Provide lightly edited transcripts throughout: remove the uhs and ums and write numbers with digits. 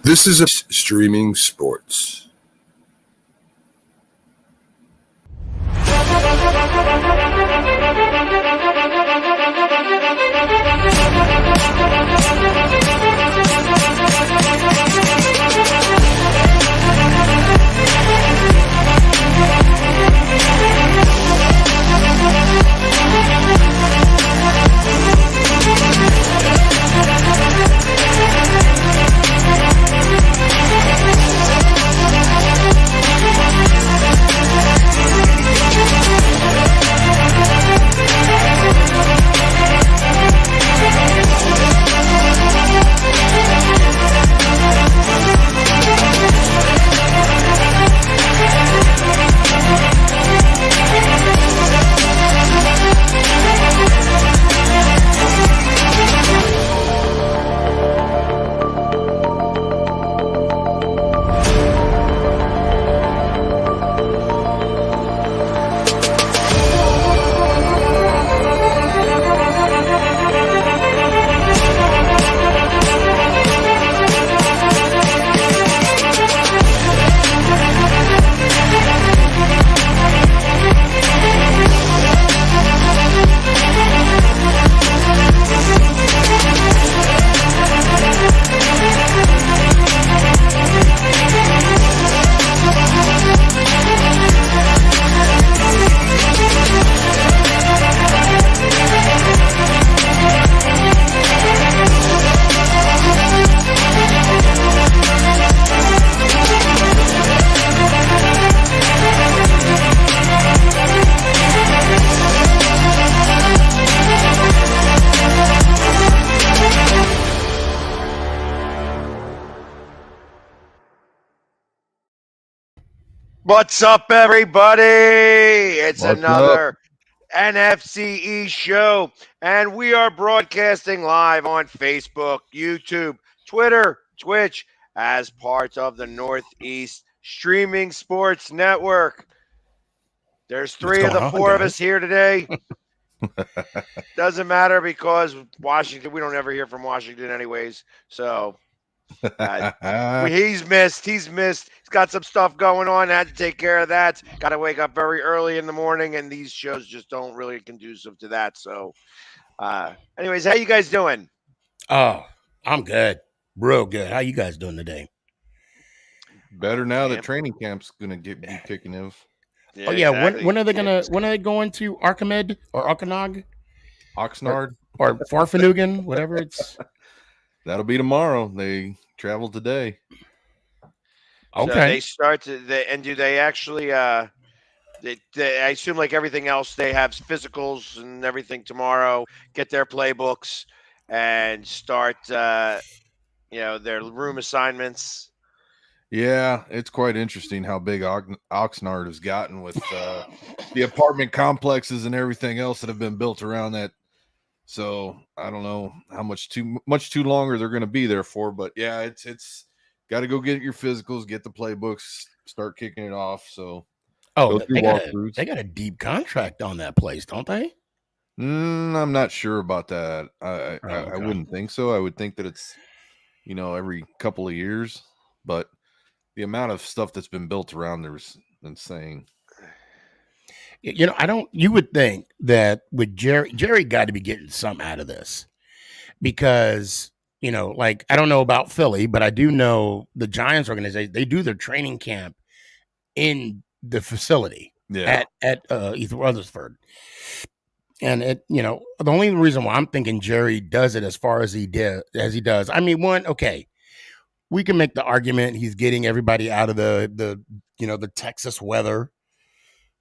This is a streaming sports. What's up, everybody? It's What's another NFC show, and we are broadcasting live on Facebook, YouTube, Twitter, Twitch, as part of the Northeast Streaming Sports Network. There's three of the four of us here today. Doesn't matter because Washington, we don't ever hear from Washington anyways. So he's missed. He's got some stuff going on. Had to take care of that. Got to wake up very early in the morning, and these shows just don't really conducive to that. So, anyways, how you guys doing? Oh, I'm good. Real good. How you guys doing today? Better now that training camp's gonna be kicking in. Yeah, oh yeah, exactly. When are they going to Archimed or Arkanog? Oxnard or Farfanugan, whatever it's. That'll be tomorrow. They travel today. Okay. So they start to, and do they actually? I assume like everything else, they have physicals and everything tomorrow. Get their playbooks and start, their room assignments. Yeah, it's quite interesting how big Oxnard has gotten with the apartment complexes and everything else that have been built around that. So I don't know how much too longer they're going to be there for, but yeah, it's got to go get your physicals, get the playbooks, start kicking it off. So they got a deep contract on that place, don't they? I'm not sure about that. I wouldn't think so. I would think that it's every couple of years, but the amount of stuff that's been built around there is insane. You would think that with Jerry got to be getting something out of this because, like, I don't know about Philly, but I do know the Giants organization, they do their training camp in the facility at East Rutherford. And the only reason why I'm thinking Jerry does it as far as he does. I mean, we can make the argument he's getting everybody out of the Texas weather,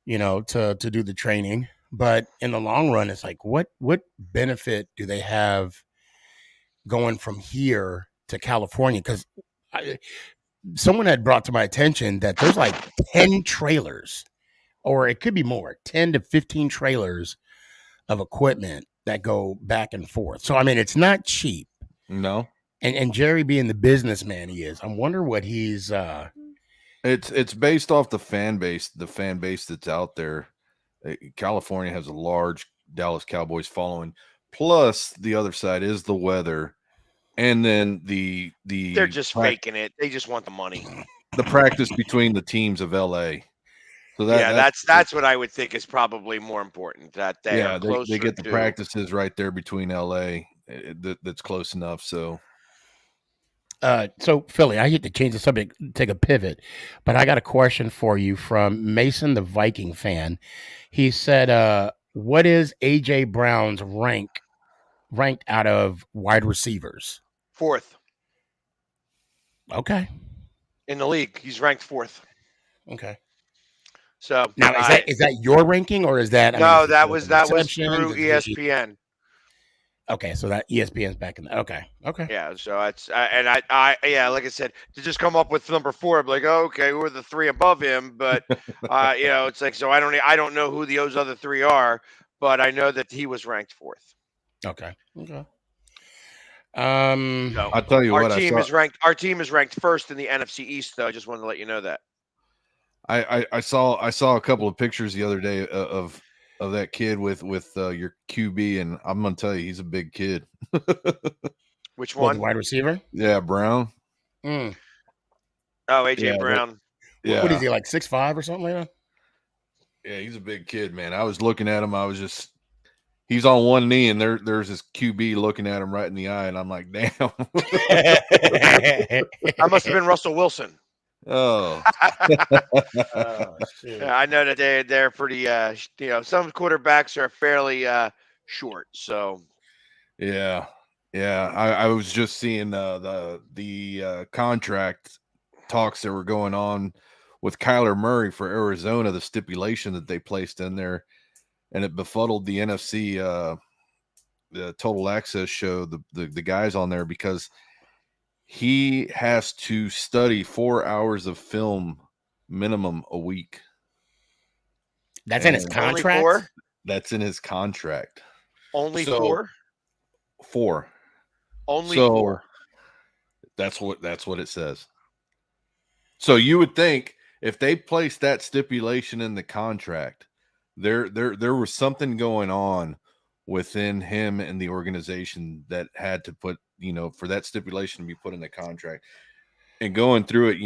to do the training. But in the long run, it's like, what benefit do they have going from here to California? Because someone had brought to my attention that there's like 10 trailers, or it could be more, 10 to 15 trailers of equipment that go back and forth. So, I mean, it's not cheap. No. And Jerry being the businessman he is, I wonder what he's It's based off the fan base that's out there. California has a large Dallas Cowboys following. Plus, the other side is the weather. and then They're just faking it. They just want the money. the practice between the teams of LA. So Yeah, that's what I would think is probably more important. That they are closer they get the to practices right there between LA. That's close enough. So So Philly, I hate to change the subject, take a pivot, but I got a question for you from Mason, the Viking fan. He said, "What is AJ Brown's ranked out of wide receivers?" 4th Okay, in the league. He's ranked 4th. okay. So Now is that your ranking or is that? I mean, no, is it that like was the that was receptions? through ESPN. Okay, so that ESPN's back in. Okay. Yeah, so it's and I yeah, like I said, to just come up with number 4, I'm like, oh, okay, who are the 3 above him? But it's like, so I don't know who those other 3 are, but I know that he was ranked 4th. Okay. So I'll tell you our what, team is ranked first in the NFC East, though. I just wanted to let you know that. I saw a couple of pictures the other day of that kid with your QB, and I'm gonna tell you, he's a big kid. Which What, the one? wide receiver? Yeah, Brown. Mm. Oh, AJ Yeah, Brown. Yeah, What is he, like 6'5" or something like that? yeah, he's a big kid, man. I was looking at him. He's on one knee, and there's this QB looking at him right in the eye, and I'm like, damn. That must have been Russell Wilson. Oh, Oh, shoot. Yeah, I know that they're pretty. Some quarterbacks are fairly short. So yeah, yeah. I was just seeing the contract talks that were going on with Kyler Murray for Arizona, the stipulation that they placed in there, and it befuddled the NFC, the Total Access show, the guys on there, because he has to study 4 hours of film minimum a week. That's in his And only contract? 4. that's in his contract. Only So, 4. 4. Only So 4. that's what it says. So you would think if they placed that stipulation in the contract, there was something going on within him and the organization that had to put, for that stipulation to be put in the contract. And going through it,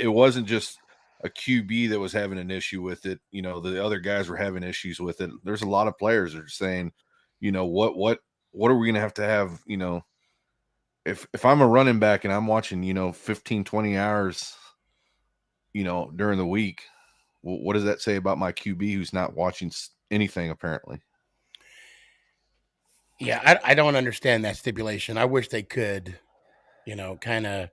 it wasn't just a QB that was having an issue with it. The other guys were having issues with it. There's a lot of players that are saying, what are we going to have, if I'm a running back and I'm watching, 15, 20 hours, during the week, what does that say about my QB who's not watching anything apparently? Yeah, I don't understand that stipulation. I wish they could, kind of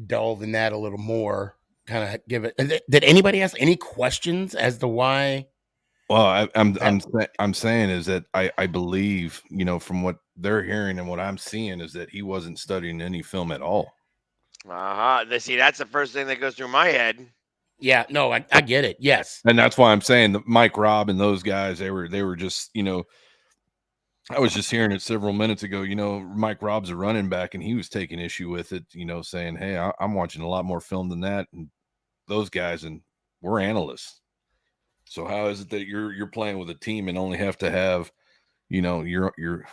delve in that a little more, kind of give it. Did anybody ask any questions as to why? Well, I'm saying is that I believe, from what they're hearing and what I'm seeing is that he wasn't studying any film at all. See, that's the first thing that goes through my head. Yeah, no, I get it. Yes. And that's why I'm saying that Mike Robb and those guys, they were just, I was just hearing it several minutes ago, Mike Robb's a running back and he was taking issue with it, saying, hey, I'm watching a lot more film than that. And those guys, and we're analysts. So how is it that you're playing with a team and only have to have, you're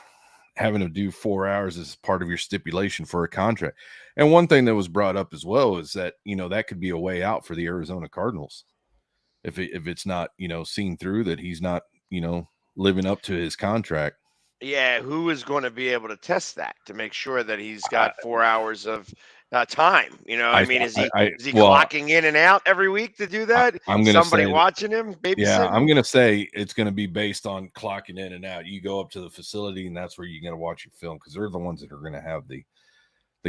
having to do 4 hours as part of your stipulation for a contract? And one thing that was brought up as well is that, that could be a way out for the Arizona Cardinals. If it's not, seen through that he's not, living up to his contract. Yeah, who is going to be able to test that to make sure that he's got 4 hours of time? I mean, is he clocking in and out every week to do that? I'm going to somebody watching him, babysitting? Yeah, I'm going to say it's going to be based on clocking in and out. You go up to the facility, and that's where you're going to watch your film because they're the ones that are going to have the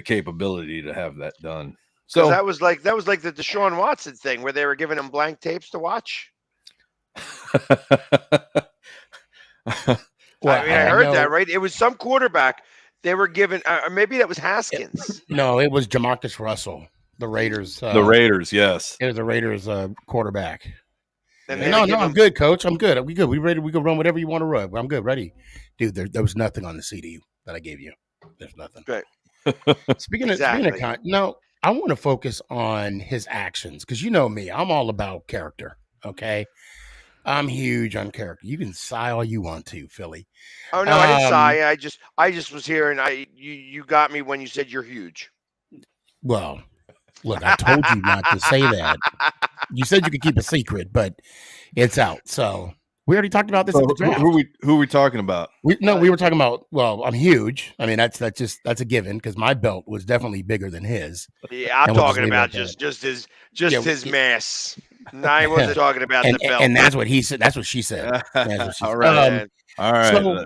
capability to have that done. So that was like the Deshaun Watson thing where they were giving him blank tapes to watch. Well, I heard that, right? It was some quarterback they were given, or maybe that was Haskins. No, it was Jamarcus Russell, the Raiders. The Raiders, yes. It was the Raiders quarterback. And I'm good, coach. I'm good. We good. We ready? We can run whatever you want to run. I'm good. Ready, dude. There was nothing on the CD that I gave you. There's nothing. Good. Speaking of I want to focus on his actions because you know me. I'm all about character. Okay. I'm huge on character. You can sigh all you want to, Philly. Oh no, I didn't Um, sigh. I just was here, and you got me when you said you're huge. well, look, I told you not to say that. You said you could keep a secret, but it's out. So we already talked about this at the So draft. who are we talking about? We were talking about. Well, I'm huge. I mean, that's a given because my belt was definitely bigger than his. Yeah, I'm And we'll just talking leave it about at that. just his mass. No, I wasn't talking about the belt. And that's what he said. That's what she said. That's what she All said. right. All right. So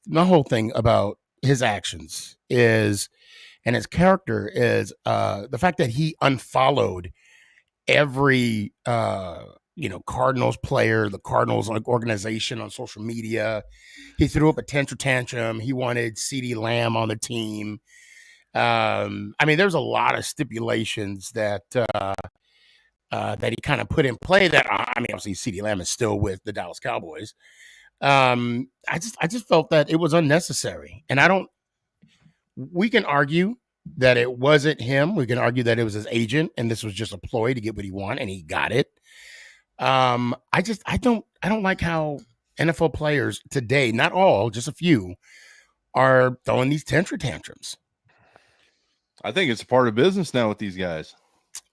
my whole thing about his actions is, and his character is, the fact that he unfollowed every Cardinals player, the Cardinals organization on social media. He threw up a tantrum. He wanted CeeDee Lamb on the team. I mean, there's a lot of stipulations that he kind of put in play. That I mean, obviously, CeeDee Lamb is still with the Dallas Cowboys. I just felt that it was unnecessary, and I don't. We can argue that it wasn't him. We can argue that it was his agent, and this was just a ploy to get what he wanted, and he got it. I don't like how NFL players today, not all, just a few, are throwing these tantrums. I think it's a part of business now with these guys.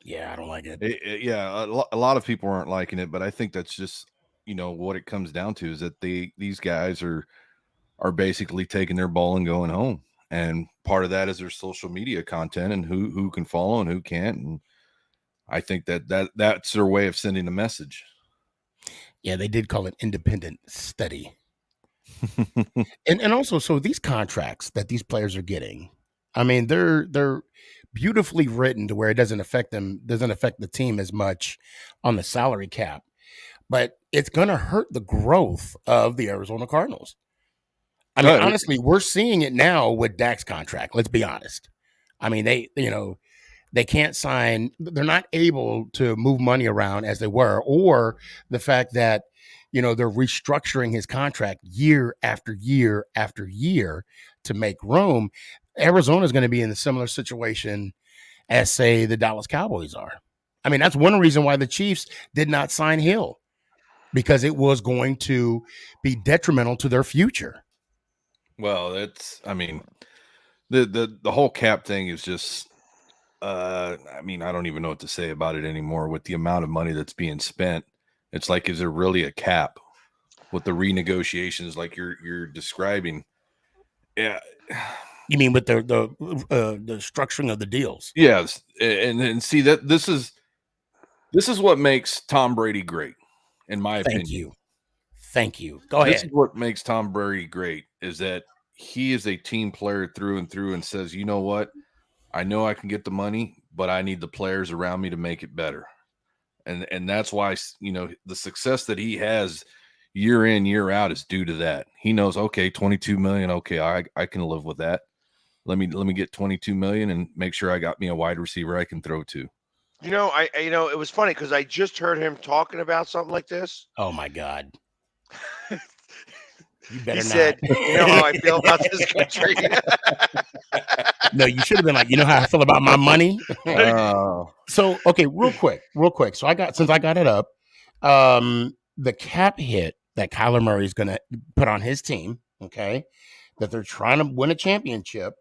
Yeah, I don't like it. Yeah, a lot of people aren't liking it, but I think that's just what it comes down to is that these guys are basically taking their ball and going home, and part of that is their social media content and who can follow and who can't, and I think that's their way of sending a message. Yeah, they did call it independent study. and also, so these contracts that these players are getting, I mean, they're beautifully written to where it doesn't affect the team as much on the salary cap, but it's going to hurt the growth of the Arizona Cardinals. I mean, honestly, we're seeing it now with Dak's contract. Let's be honest. I mean, they can't sign. They're not able to move money around as they were, or the fact that, they're restructuring his contract year after year after year to make room. Arizona is going to be in a similar situation as, say, the Dallas Cowboys are. I mean, that's one reason why the Chiefs did not sign Hill, because it was going to be detrimental to their future. Well, I mean, the whole cap thing is just, I mean, I don't even know what to say about it anymore with the amount of money that's being spent. It's like, is there really a cap with the renegotiations like you're describing? Yeah. You mean with the structuring of the deals? Yes. And see that this is what makes Tom Brady great, in my opinion. Thank you. Go ahead. This is what makes Tom Brady great, is that he is a team player through and through and says, you know what? I know I can get the money, but I need the players around me to make it better. And that's why, the success that he has year in, year out is due to that. He knows, okay, 22 million. Okay. I can live with that. Let me get 22 million and make sure I got me a wide receiver I can throw to. It was funny because I just heard him talking about something like this. Oh my God. You better he not. Said, you know how I feel about this country. No, you should have been like, you know how I feel about my money. So, okay, real quick. So since I got it up, the cap hit that Kyler Murray is going to put on his team, okay, that they're trying to win a championship,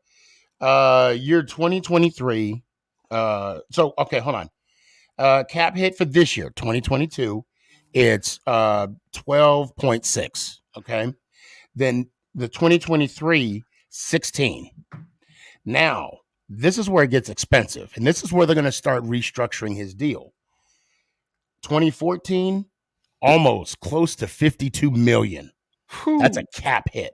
year 2023. Okay, hold on. Cap hit for this year, 2022, it's 12.6. Okay. Then the 2023, 16. Now, this is where it gets expensive, and this is where they're going to start restructuring his deal. 2014, almost close to 52 million. Whew. That's a cap hit.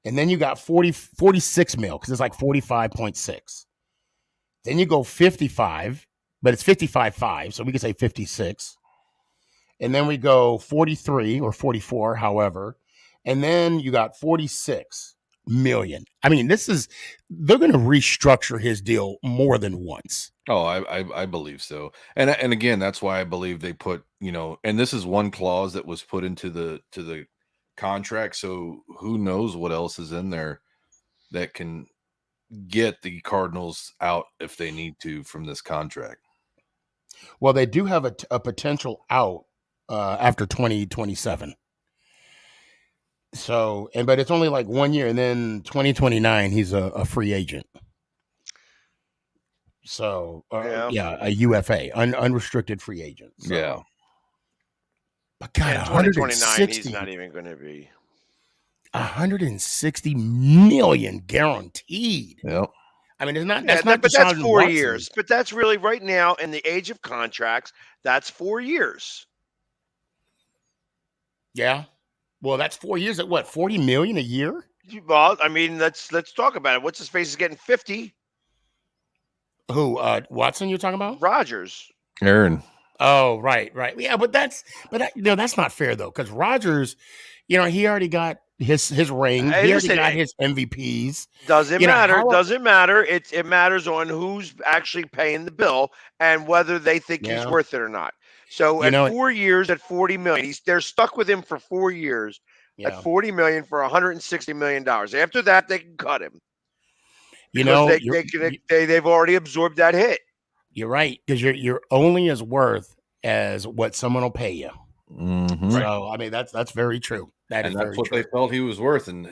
And then you got 46 mil, because it's like 45.6. Then you go 55, but it's 55.5, so we can say 56. And then we go 43 or 44, however. And then you got 46 million. I mean, they're going to restructure his deal more than once. Oh, I believe so. And again, that's why I believe they put, and this is one clause that was put into the contract. So who knows what else is in there that can get the Cardinals out if they need to from this contract. Well, they do have a potential out after 2027. So, but it's only like 1 year, and then 2029 he's a free agent. So a UFA, unrestricted free agent. So. Yeah. But God, 2029 he's not even going to be. 160 million guaranteed. Yep. I mean, it's not. Yeah, That's not. but that's Deshaun 4 Watson. years. But that's really right now in the age of contracts. That's 4 years. Yeah. Well, that's 4 years at what? 40 million a year? Well, I mean, let's talk about it. What's his face is getting 50? Who? Watson? You're talking about? Rodgers. Aaron. Oh, right. Yeah, but that's not fair though, because Rodgers, he already got his ring. He already got his MVPs. Doesn't matter. Doesn't matter. It matters on who's actually paying the bill and whether they think he's worth it or not. So at 4 years, at 40 million, they're stuck with him for 4 years at 40 million for 160 million dollars. After that, they can cut him. Because they've already absorbed that hit. You're right, because you're only as worth as what someone will pay you. Mm-hmm. So I mean that's very true. That's what they felt he was worth, and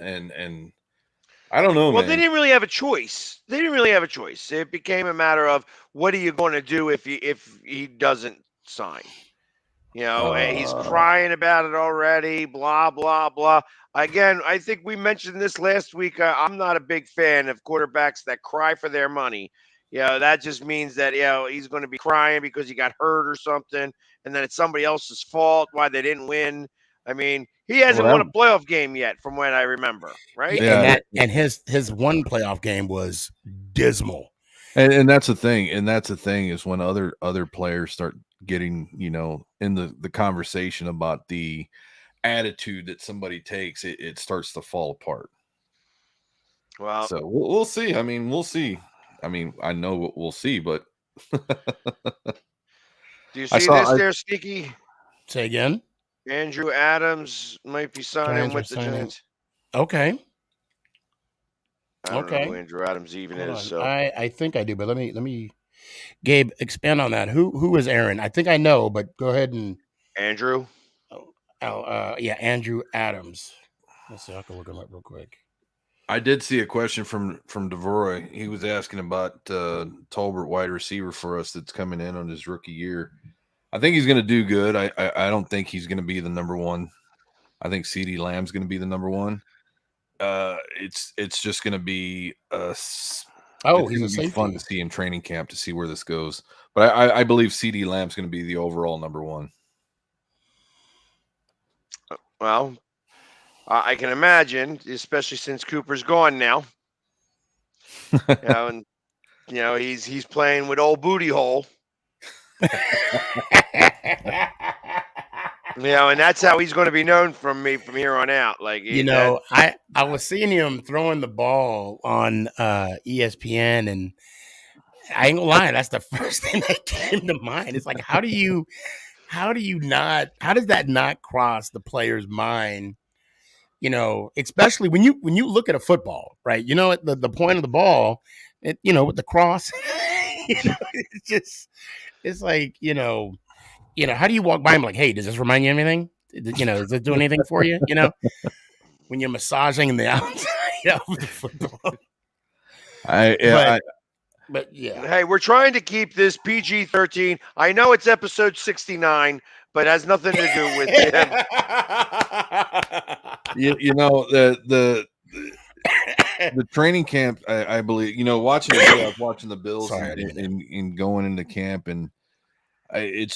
I don't know. Well, man. They didn't really have a choice. It became a matter of what are you going to do if he doesn't sign. He's crying about it already. Blah blah blah. Again, I think we mentioned this last week. I'm not a big fan of quarterbacks that cry for their money. That just means that he's going to be crying because he got hurt or something, and then it's somebody else's fault why they didn't win. I mean, he hasn't won a playoff game yet, from what I remember, right? Yeah, and his one playoff game was dismal. And that's the thing. And that's the thing is when other players start getting in the conversation about the attitude that somebody takes, it starts to fall apart. Well, so we'll see. I mean, we'll see. I mean, I know what we'll see, but do you see there, Sneaky? Say again. Andrew Adams might be signing with the Giants. Okay. I don't know who Andrew Adams even is. So I think I do, but let me Gabe, expand on that. Who is Aaron? I think I know, but go ahead and Andrew. Andrew Adams. Let's see, I can look him up real quick. I did see a question from DeVroy. He was asking about Tolbert, wide receiver for us, that's coming in on his rookie year. I think he's going to do good. I don't think he's going to be the number one. I think CeeDee Lamb's going to be the number one. It's just going to be he's a safety. Fun to see in training camp to see where this goes. But I believe CeeDee Lamb's going to be the overall number one. Well, I can imagine, especially since Cooper's gone now. And he's playing with old booty hole. And that's how he's going to be known from here on out. Like I was seeing him throwing the ball on ESPN, and I ain't gonna lie, that's the first thing that came to mind. It's like, how does that not cross the player's mind? Especially when you look at a football, right? At the point of the ball, with the cross, it's like, how do you walk by him like, hey, does this remind you of anything? Does it do anything for you? When you're massaging the outside of the football. But yeah. Hey, we're trying to keep this PG-13. I know it's episode 69, but it has nothing to do with him. The training camp, I believe, watching the Bills and going into camp, and it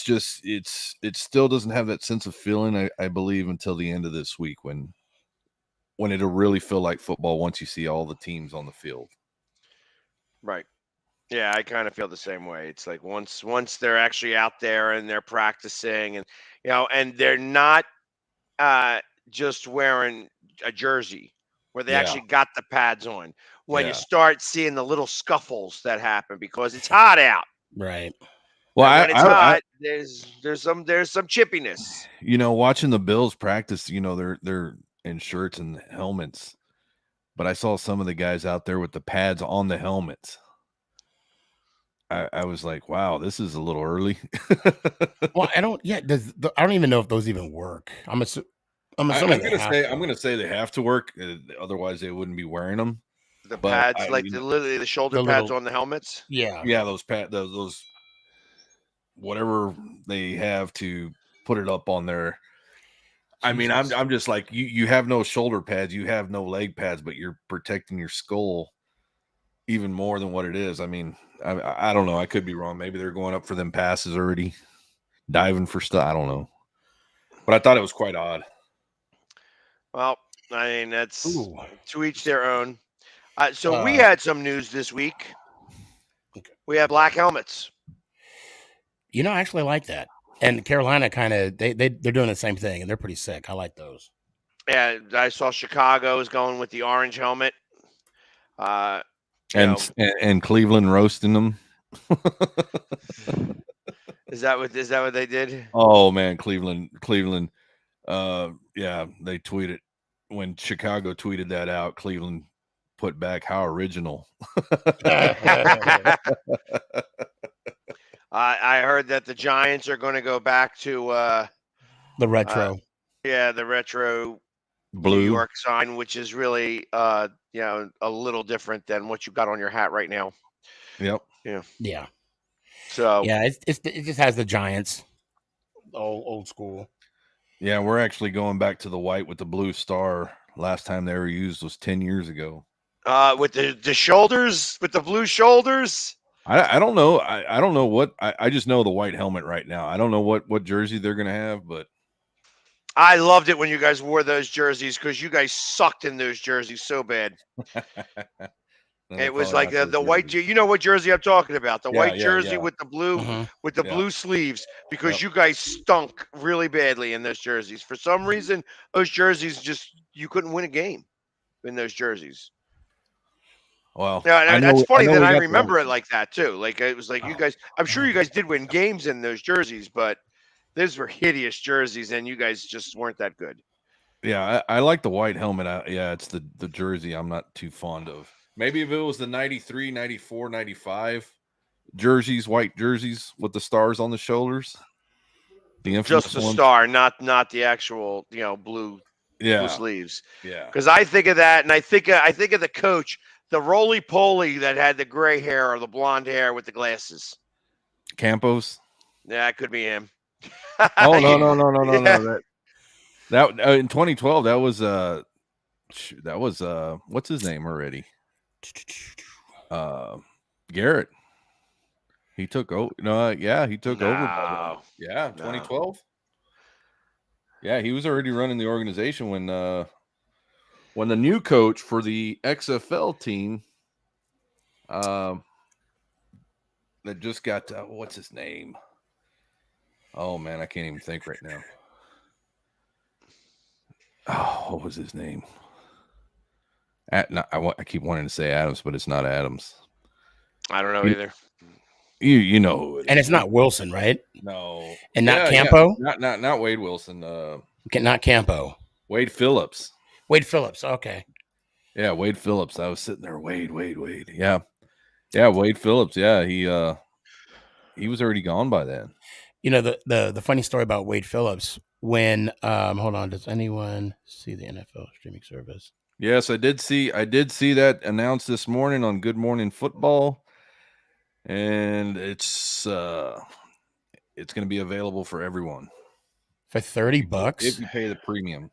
still doesn't have that sense of feeling, I believe, until the end of this week when it'll really feel like football once you see all the teams on the field. Right. Yeah, I kind of feel the same way. It's like once they're actually out there and they're practicing, and and they're not just wearing a jersey where they actually got the pads on. When you start seeing the little scuffles that happen because it's hot out. Right. Well, when it's hot, there's some chippiness. Watching the Bills practice, they're in shirts and helmets, but I saw some of the guys out there with the pads on the helmets. I was like, wow, this is a little early. Well, I don't. Yeah, I don't even know if those even work. I'm assuming they have to. I'm gonna say they have to work, otherwise they wouldn't be wearing them. The But pads, like literally the shoulder the pads little- on the helmets. Yeah. yeah, those whatever they have to put it up on there. I mean, Jesus. I'm just like you have no shoulder pads, you have no leg pads, but you're protecting your skull even more than what it is. I mean, I don't know. I could be wrong. Maybe they're going up for them passes already, diving for stuff. I don't know. But I thought it was quite odd. Well, I mean, that's Ooh. to each their own. So we Uh, had some news this week. Okay. We have black helmets. I actually like that. And Carolina kind of they're doing the same thing, and they're pretty sick. I like those. Yeah, I saw Chicago is going with the orange helmet. And Cleveland roasting them. Is that what they did? Oh man, Cleveland. Yeah, they tweeted when Chicago tweeted that out. Cleveland put back, how original. I heard that the Giants are going to go back to The retro. the retro Blue. New York sign, which is really a little different than what you got on your hat right now. Yep. Yeah. So Yeah, it just has the Giants, old school. Yeah, we're actually going back to the white with the blue star. Last time they ever used was 10 years ago. With the shoulders, with the blue shoulders. I don't know. I don't know what I just know the white helmet right now. I don't know what jersey they're gonna have, but I loved it when you guys wore those jerseys because you guys sucked in those jerseys so bad. It was like the white. You know what jersey I'm talking about? The white jersey with the blue blue sleeves, because you guys stunk really badly in those jerseys. For some reason, those jerseys you couldn't win a game in those jerseys. Well, Yeah, that's funny that I remember it like that too. Like it was like you guys. I'm sure you guys did win games in those jerseys, but those were hideous jerseys, and you guys just weren't that good. Yeah, I like the white helmet. It's the jersey I'm not too fond of. Maybe if it was the 93, 94, 95 jerseys, white jerseys with the stars on the shoulders. Just the star, not the actual, blue sleeves. Yeah. Because I think of that, and I think of the coach, the roly-poly that had the gray hair or the blonde hair with the glasses. Campos. Yeah, it could be him. Oh no. That in 2012, that was what's his name already? Garrett. He took over. He took over. Yeah, 2012. Yeah, he was already running the organization when the new coach for the XFL team that just got what's his name? Oh man, I can't even think right now. Oh, what was his name? I keep wanting to say Adams, but it's not Adams. I don't know either. You know who it is. And it's not Wilson, right? No. And not Campo? Yeah. Not Wade Wilson. Not Campo. Wade Phillips. Wade Phillips. Okay. Yeah, Wade Phillips. I was sitting there. Wade. Yeah. Yeah, Wade Phillips. Yeah, he was already gone by then. The funny story about Wade Phillips, when hold on, does anyone see the NFL streaming service? Yes, I did see that announced this morning on Good Morning Football. And it's going to be available for everyone for $30 if you pay the premium.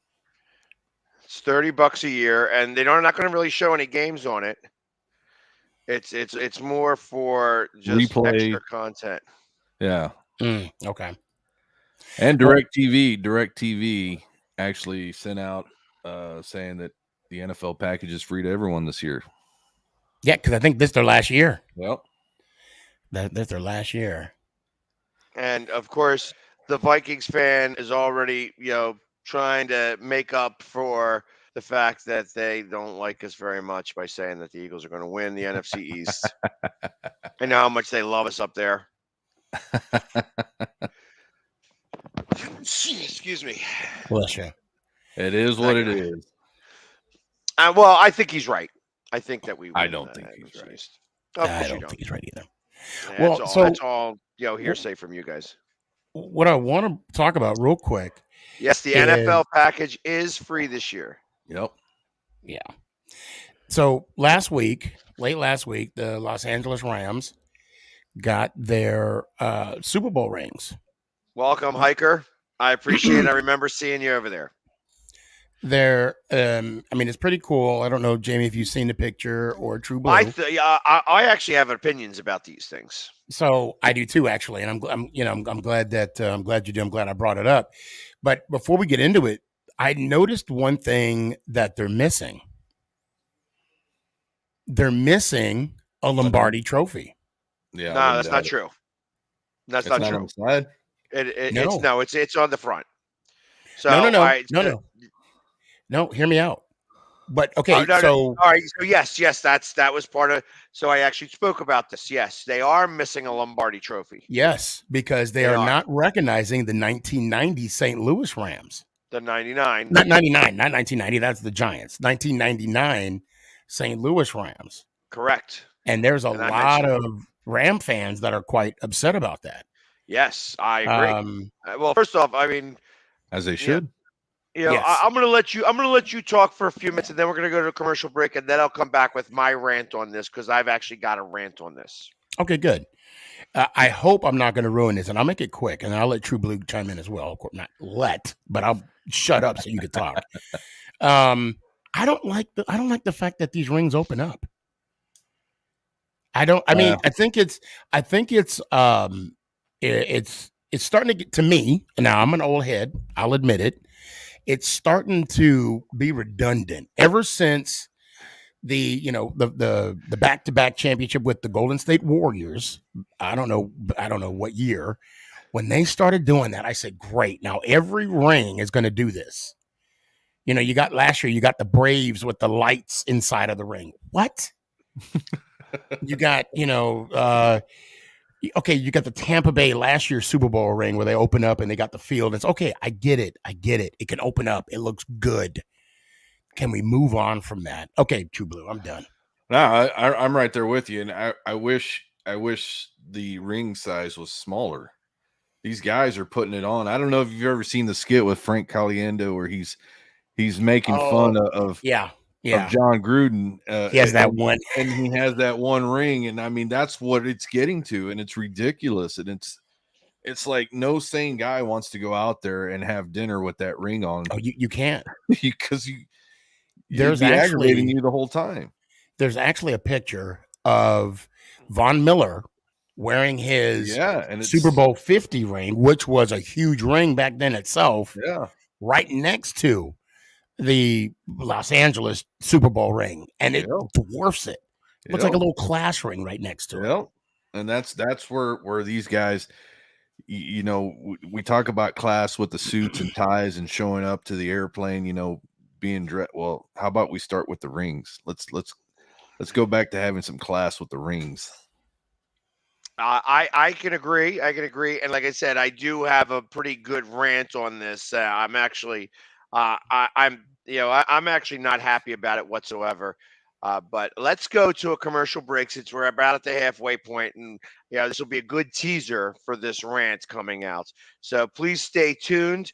It's $30 a year, and they're not going to really show any games on it. It's more for just extra content. Yeah. Okay. And DirecTV actually sent out saying that the NFL package is free to everyone this year. Yeah, because I think this is their last year. Well. That's their last year. And of course, the Vikings fan is already, trying to make up for the fact that they don't like us very much by saying that the Eagles are going to win the NFC East. I know how much they love us up there. Excuse me. Bless you. It is what it is. Well, I think he's right. I think that we win. I don't think he's right. I don't think he's right either. Well, That's all hearsay from you guys. what I want to talk about real quick Yes, the is NFL package is free this year. Yep. yeah. So late last week, the Los Angeles Rams got their Super Bowl rings. Welcome, hiker. I appreciate it. I remember seeing you over there. They're, it's pretty cool. I don't know, Jamie, if you've seen the picture or True Blue. I actually have opinions about these things. So I do too, actually, and I'm glad that I'm glad you do. I'm glad I brought it up. But before we get into it, I noticed one thing that they're missing. They're missing a Lombardi trophy. Yeah. No, that's not true. That's not true. On the side? It's on the front. So No, hear me out. But okay, all right. So yes, that was part of. So I actually spoke about this. Yes, they are missing a Lombardi trophy. Yes, because they are not recognizing the 1990 St. Louis Rams. The 99. Not 99, not 1990. That's the Giants. 1999 St. Louis Rams. Correct. And there's a lot of Ram fans that are quite upset about that. Yes, I agree. Well, first off, as they should. Yes. I'm gonna let you talk for a few minutes, and then we're gonna go to a commercial break, and then I'll come back with my rant on this because I've actually got a rant on this. Okay, good. I hope I'm not going to ruin this, and I'll make it quick, and I'll let True Blue chime in as well. Of course, not let, but I'll shut up so you can talk. I don't like the fact that these rings open up. I think it's starting to get to me. Now I'm an old head. I'll admit it. It's starting to be redundant ever since the back-to-back championship with the Golden State Warriors. I don't know what year when they started doing that. I said, great. Now every ring is going to do this. You got last year, you got the Braves with the lights inside of the ring. What? You got, okay, you got the Tampa Bay last year's Super Bowl ring where they open up and they got the field. It's okay. I get it. It can open up. It looks good. Can we move on from that? Okay, True Blue, I'm done. No, I'm right there with you. And I wish the ring size was smaller. These guys are putting it on. I don't know if you've ever seen the skit with Frank Caliendo where he's making fun of John Gruden. He has that one, and he has that one ring, and that's what it's getting to, and it's ridiculous, and it's like no sane guy wants to go out there and have dinner with that ring on. Oh, you can't because there's aggravating you the whole time. There's actually a picture of Von Miller wearing his Super Bowl 50 ring, which was a huge ring back then itself. Yeah, right next to the Los Angeles Super Bowl ring, and it dwarfs it. Looks like a little class ring right next to it. And that's where these guys, we talk about class with the suits and ties and showing up to the airplane, being dressed. Well, how about we start with the rings? Let's go back to having some class with the rings. I can agree. And like I said, I do have a pretty good rant on this. I'm actually I'm actually not happy about it whatsoever. But let's go to a commercial break since we're about at the halfway point, and this will be a good teaser for this rant coming out. So please stay tuned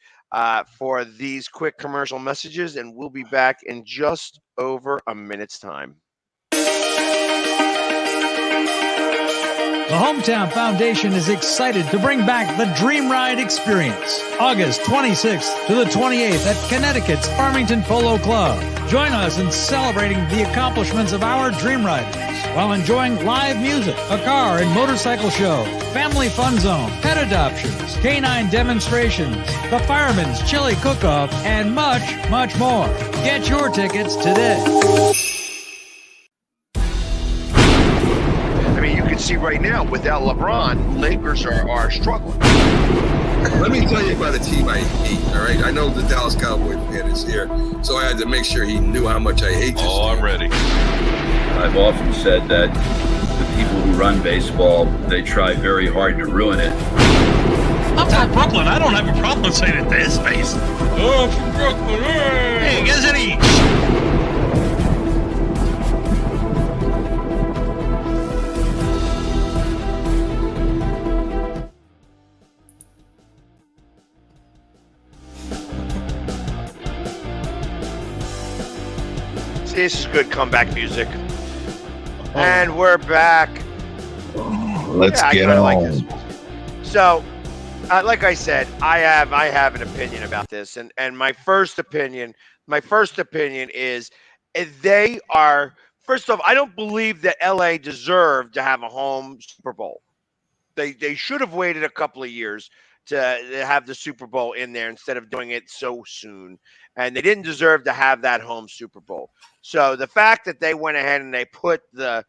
for these quick commercial messages, and we'll be back in just over a minute's time. The Hometown Foundation is excited to bring back the Dream Ride experience, August 26th to the 28th at Connecticut's Farmington Polo Club. Join us in celebrating the accomplishments of our Dream Riders while enjoying live music, a car and motorcycle show, family fun zone, pet adoptions, canine demonstrations, the Fireman's Chili Cook-Off, and much, much more. Get your tickets today. You can see right now, without LeBron, Lakers are struggling. Let me tell you about a team I hate, all right? I know the Dallas Cowboy fan is here, so I had to make sure he knew how much I hate this team. I'm ready. I've often said that the people who run baseball, they try very hard to ruin it. I'm from Brooklyn. I don't have a problem saying it to his face. Oh, I'm from Brooklyn. Hey, guys, any... This is good comeback music. And we're back. Let's I get kinda on. like this. So, like I said, I have an opinion about this, and my first opinion is they are. First off, I don't believe that LA deserved to have a home Super Bowl. They should have waited a couple of years to have the Super Bowl in there instead of doing it so soon. And they didn't deserve to have that home Super Bowl. So the fact that they went ahead and they put the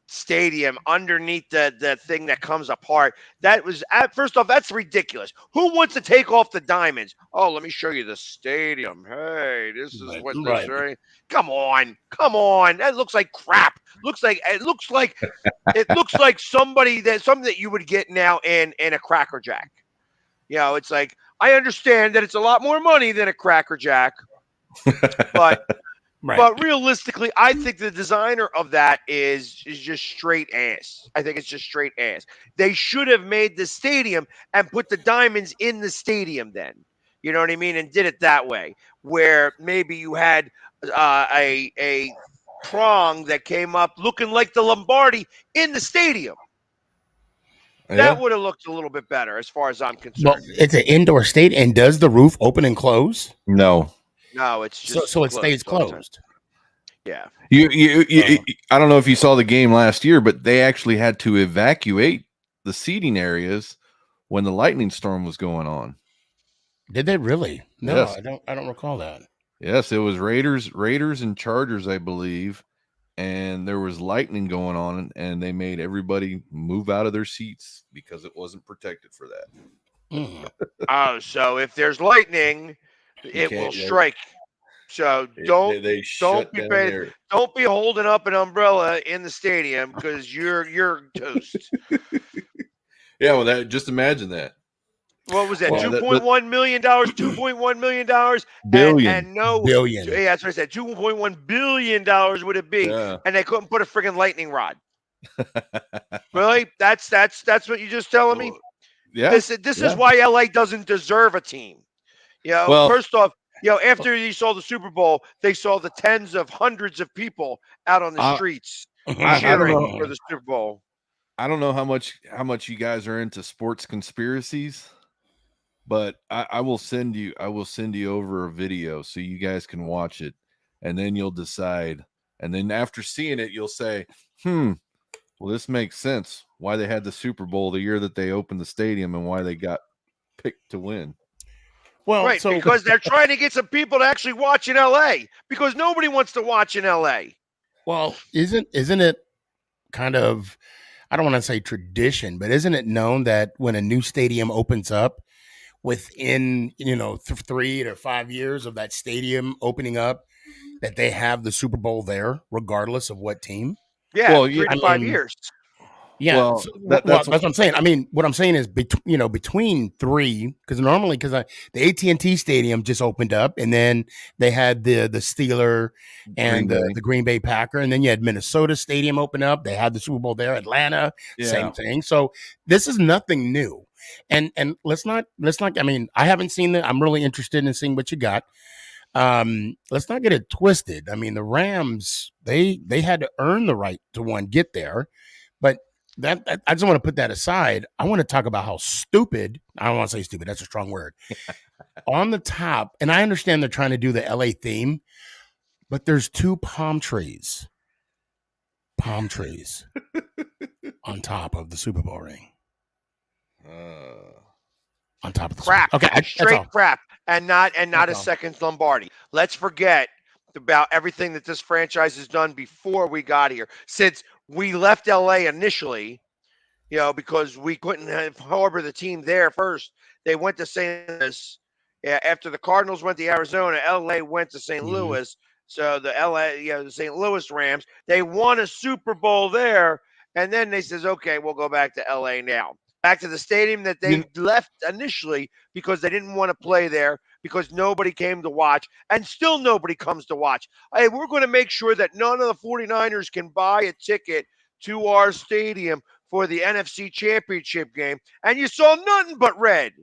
stadium underneath the thing that comes apart, that was first off, that's ridiculous. Who wants to take off the diamonds? Oh, let me show you the stadium. Hey, this is what this right. Come on. That looks like crap. It looks like something that you would get now in a Cracker Jack. It's like, I understand that it's a lot more money than a Cracker Jack, but Right. but realistically, I think the designer of that is just straight ass. I think it's just straight ass. They should have made the stadium and put the diamonds in the stadium then. You know what I mean? And did it that way, where maybe you had a prong that came up looking like the Lombardi in the stadium. Yeah. That would have looked a little bit better as far as I'm concerned. Well, it's an indoor stadium, and does the roof open and close? No. No, it's just So it stays all the time. closed. Yeah. You I don't know if you saw the game last year, but they actually had to evacuate the seating areas when the lightning storm was going on. Did they really? No, Yes. I don't recall that. Yes, it was Raiders and Chargers, I believe, and there was lightning going on, and they made everybody move out of their seats because it wasn't protected for that. Mm. Oh, so if there's lightning, it will strike. So don't be holding up an umbrella in the stadium because you're toast. Yeah, well, that just imagine that. What was that? Well, $2.1 million. $2.1 million. Billion. And no Billion. Yeah, that's what I said. $2.1 billion would it be? Yeah. And they couldn't put a friggin' lightning rod. Really? That's what you're just telling me? Yeah. This is why LA doesn't deserve a team. Well, first off, after you saw the Super Bowl, they saw the tens of hundreds of people out on the streets cheering for the Super Bowl. I don't know how much you guys are into sports conspiracies, but I will send you over a video so you guys can watch it, and then you'll decide. And then after seeing it, you'll say, well, this makes sense why they had the Super Bowl the year that they opened the stadium and why they got picked to win. Well, right, because they're trying to get some people to actually watch in LA because nobody wants to watch in LA. Well, isn't it kind of, I don't want to say tradition, but isn't it known that when a new stadium opens up, within 3 to 5 years of that stadium opening up, that they have the Super Bowl there, regardless of what team? Yeah, well, 3 to 5 years. Yeah, well, that's what I'm saying. I mean, what I'm saying is, between three, because the AT&T Stadium just opened up, and then they had the Steeler and the Green Bay Packer, and then you had Minnesota Stadium open up. They had the Super Bowl there. Atlanta, same thing. So this is nothing new. And let's not. I mean, I haven't seen it. I'm really interested in seeing what you got. Let's not get it twisted. I mean, the Rams, they had to earn the right to get there, but that I just want to put that aside. I want to talk about how stupid. I don't want to say stupid. That's a strong word. On the top, and I understand they're trying to do the LA theme, but there's 2 palm trees on top of the Super Bowl ring. On top of the crap. Okay, straight crap, and not a second Lombardi. Let's forget about everything that this franchise has done before we got here. Since we left LA initially, because we couldn't harbor the team there first. They went to St. Louis. Yeah, after the Cardinals went to Arizona, LA went to St. Louis. So the St. Louis Rams, they won a Super Bowl there, and then they says, okay, we'll go back to LA now. Back to the stadium that they left initially because they didn't want to play there because nobody came to watch, and still nobody comes to watch. Hey, we're going to make sure that none of the 49ers can buy a ticket to our stadium for the NFC Championship game, and you saw nothing but red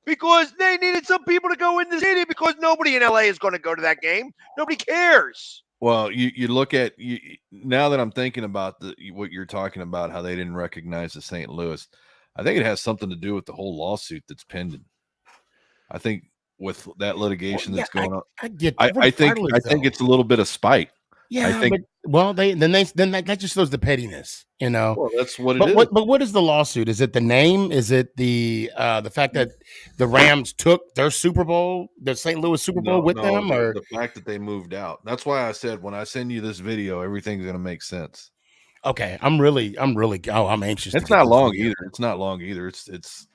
because they needed some people to go in the stadium because nobody in LA is going to go to that game. Nobody cares. Well, you look at now that I'm thinking about what you're talking about, how they didn't recognize the St. Louis. I think it has something to do with the whole lawsuit that's pending. I think with that litigation that's going on, I get I think regardless, though. it's a little bit of spite. Yeah, I think, but that just shows the pettiness, you know. well, that's what it But is. what is the lawsuit? Is it the name? Is it the fact that the Rams took their Super Bowl, the St. Louis Super Bowl with them, or the fact that they moved out? That's why I said when I send you this video, everything's going to make sense. okay? I'm really I'm anxious. It's not long either. It's not long either. It's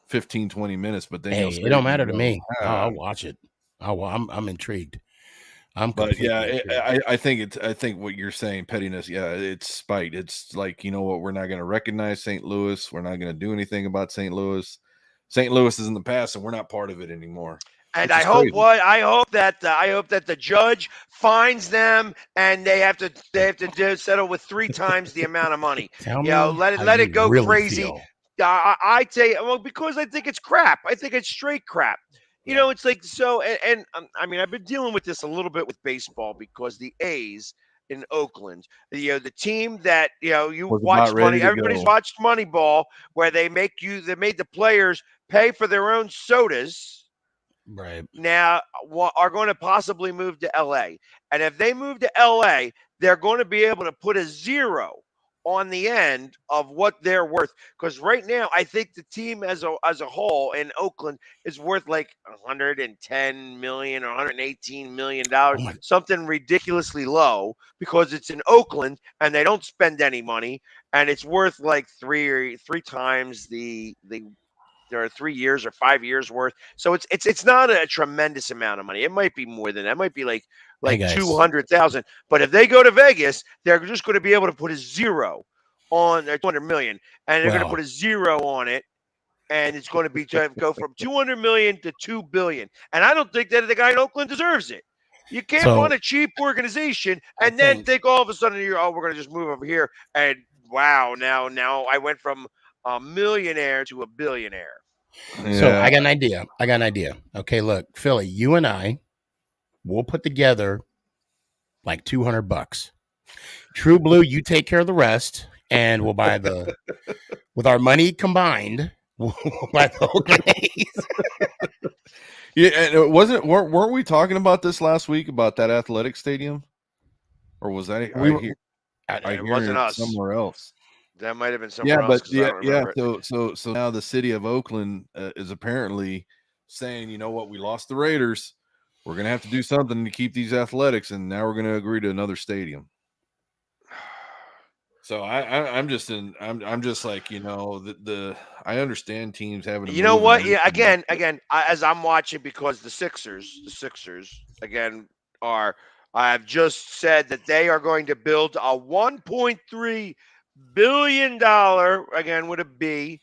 15, 20 minutes, but then Hey, it don't matter to me. I'll watch it. I'm intrigued. But yeah, I think I think what you're saying, pettiness. Yeah, it's spite. It's like, you know what? We're not going to recognize St. Louis. We're not going to do anything about St. Louis. St. Louis is in the past, and we're not part of it anymore. And I hope I hope that the judge finds them, and they have to settle with 3 times the amount of money. Let it go really crazy. feel. I tell you, well, because I think it's crap. I think it's straight crap. You know, it's like so. And I mean, I've been dealing with this a little bit with baseball because the A's in Oakland, the team that you Was watch about ready to everybody's go. watched Moneyball, where they made the players pay for their own sodas. Right. Now are going to possibly move to LA. And if they move to LA, they're going to be able to put a 0 on the end of what they're worth. Because right now, I think the team as a whole in Oakland is worth like $110 million or $118 million, something ridiculously low because it's in Oakland and they don't spend any money, and it's worth like three times there are 3 years or 5 years worth. So it's not a tremendous amount of money. It might be more than that. It might be like Hey, guys. 200,000. But if they go to Vegas, they're just going to be able to put a 0 on their 200 million, and they're going to put a 0 on it, and it's going to be to go from 200 million to 2 billion. And I don't think that the guy in Oakland deserves it. You can't run a cheap organization and then think all of a sudden we're going to just move over here and wow, now I went from a millionaire to a billionaire. Yeah. So I got an idea. Okay, look, Philly, you and I, we'll put together like $200. True Blue, you take care of the rest, and we'll buy with our money combined, we'll buy the Oakland A's. Yeah, and weren't we talking about this last week about that athletic stadium, or was that I It wasn't us. somewhere else? That might have been somewhere else. So now the city of Oakland is apparently saying, you know what, we lost the Raiders. We're gonna have to do something to keep these athletics, and now we're gonna agree to another stadium. So I'm just like, I understand teams having to You know move what? and Yeah, everything, again, as I'm watching, because the Sixers again I've just said that they are going to build a $1.3 billion, again with a B,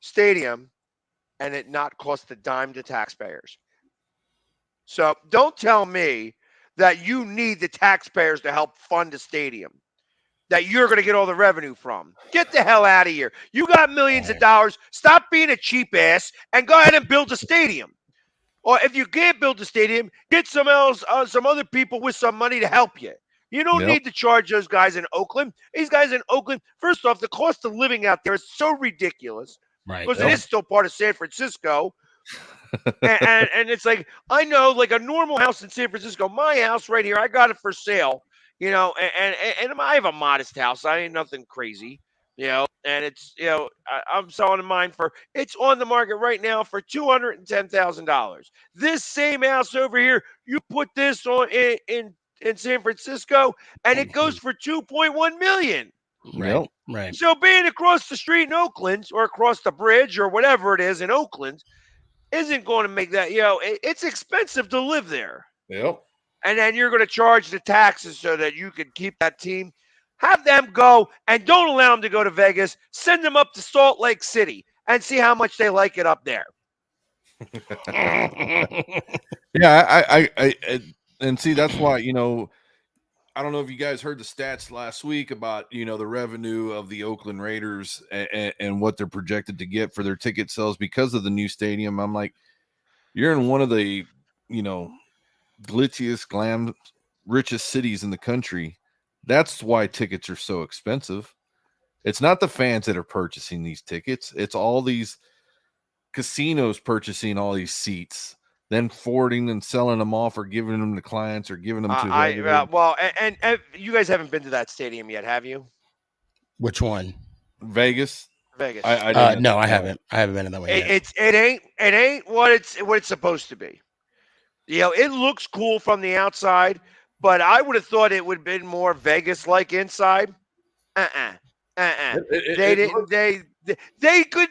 stadium, and it not cost a dime to taxpayers. So don't tell me that you need the taxpayers to help fund a stadium that you're going to get all the revenue from. Get the hell out of here. You got millions of dollars. Stop being a cheap ass and go ahead and build a stadium. Or if you can't build a stadium, get some other people with some money to help you. You don't need to charge those guys in Oakland. These guys in Oakland, first off, the cost of living out there is so ridiculous. Right. Because it is still part of San Francisco. and it's like, I know, like a normal house in San Francisco, my house right here, I got it for sale, and I have a modest house. I ain't nothing crazy, and it's, I'm selling mine it's on the market right now for $210,000. This same house over here, you put this on in San Francisco, and it goes for $2.1 million. Right. So being across the street in Oakland or across the bridge or whatever it is in Oakland isn't going to make that, it's expensive to live there. Yep. And then you're going to charge the taxes so that you can keep that team. Have them go and don't allow them to go to Vegas. Send them up to Salt Lake City and see how much they like it up there. Yeah, I and see, that's why, I don't know if you guys heard the stats last week about, the revenue of the Oakland Raiders and what they're projected to get for their ticket sales because of the new stadium. I'm like, you're in one of the, glitziest, richest cities in the country. That's why tickets are so expensive. It's not the fans that are purchasing these tickets. It's all these casinos purchasing all these seats, then forwarding and selling them off or giving them to clients or giving them to regular. Well, and you guys haven't been to that stadium yet, have you? Which one? Vegas. Vegas. I didn't No, I haven't. I haven't been in that one yet. It ain't what it's supposed to be. You know, it looks cool from the outside, but I would have thought it would have been more Vegas like inside. They didn't. They could.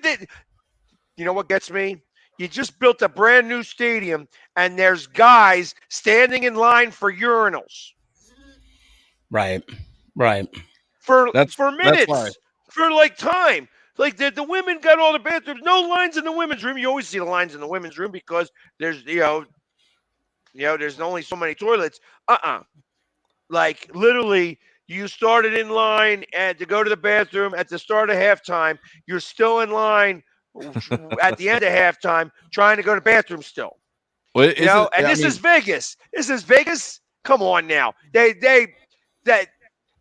You know what gets me? You just built a brand new stadium, and there's guys standing in line for urinals. Right. For That's minutes, why. for like time. Like the women got all the bathrooms. No lines in the women's room. You always see the lines in the women's room because there's there's only so many toilets. Like literally, you started in line and to go to the bathroom at the start of halftime. You're still in line at the end of halftime trying to go to the bathroom still. Well, this is Vegas. This is Vegas. Come on now.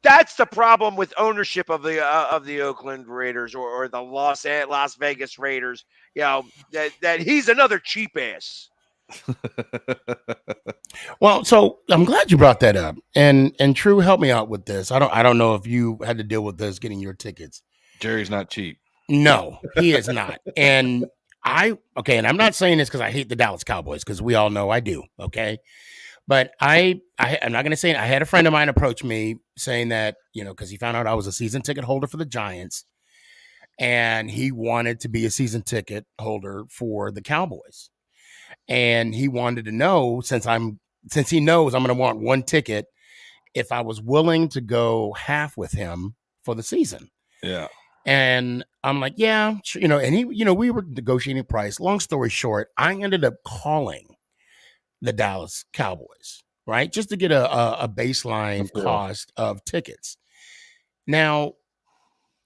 That's the problem with ownership of the Oakland Raiders or the Las Vegas Raiders. That he's another cheap ass. Well, so I'm glad you brought that up. And True, help me out with this. I don't know if you had to deal with this getting your tickets. Jerry's not cheap. No, he is not. And and I'm not saying this because I hate the Dallas Cowboys, because we all know I do. Okay. But I'm not going to say it. I had a friend of mine approach me saying that, because he found out I was a season ticket holder for the Giants and he wanted to be a season ticket holder for the Cowboys. And he wanted to know, since he knows I'm going to want one ticket, if I was willing to go half with him for the season. Yeah. And I'm like, yeah, sure, and he, we were negotiating price. Long story short, I ended up calling the Dallas Cowboys, right? Just to get a baseline cost of tickets. Now,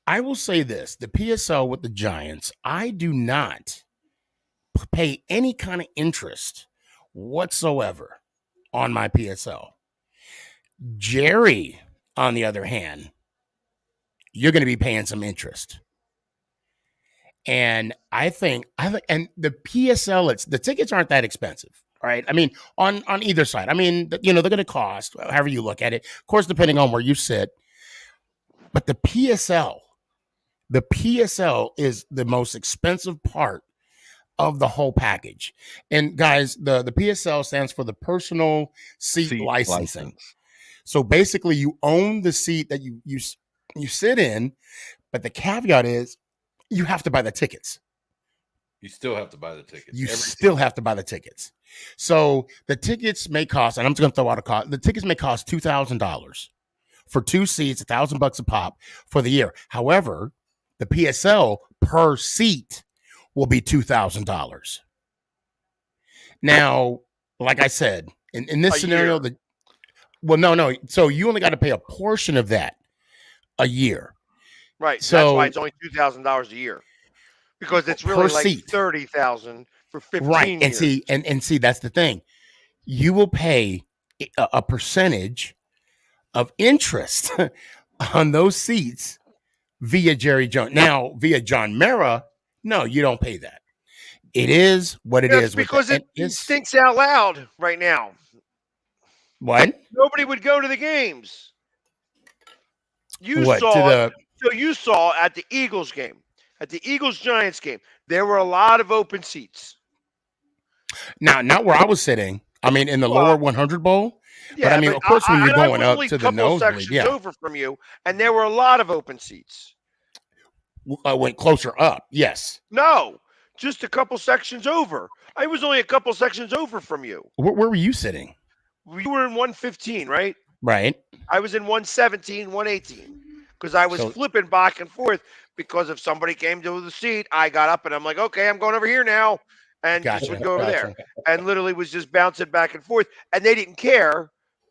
I will say this, the PSL with the Giants, I do not pay any kind of interest whatsoever on my PSL. Jerry, on the other hand, you're going to be paying some interest. And I think and the PSL, the tickets aren't that expensive, right? I mean, on either side. I mean, they're going to cost, however you look at it, of course, depending on where you sit. But the PSL is the most expensive part of the whole package. And guys, the PSL stands for the personal seat licensing. License. So basically, you own the seat that you sit in, but the caveat is you have to buy the tickets. You still have to buy the tickets. Have to buy the tickets. So the tickets may cost, and I'm just going to throw out a cost. The tickets may cost $2,000 for 2 seats, $1,000 a pop for the year. However, the PSL per seat will be $2,000. Now, like I said, in this scenario, no. So you only got to pay a portion of that a year. Right. So that's why it's only $2,000 a year, because it's really like seat. $30,000 for 15 right. years. And see, that's the thing. You will pay a percentage of interest on those seats via Jerry Jones. Now, via John Mara, no, you don't pay that. It is what it is. Because it stinks out loud right now. What? Nobody would go to the games. You saw at the Eagles game, at the Eagles-Giants game, there were a lot of open seats. Now, not where I was sitting. I mean, in the lower 100 bowl. Yeah, but I mean, of course, when you're going up to the nosebleed, sections over from you, and there were a lot of open seats. I went closer up. Yes. No, just a couple sections over. I was only a couple sections over from you. Where were you sitting? You were in 115, right? Right. I was in 117, 118, because I was flipping back and forth because if somebody came to the seat, I got up and I'm like, okay, I'm going over here now. And just would go over there and literally was just bouncing back and forth. And they didn't care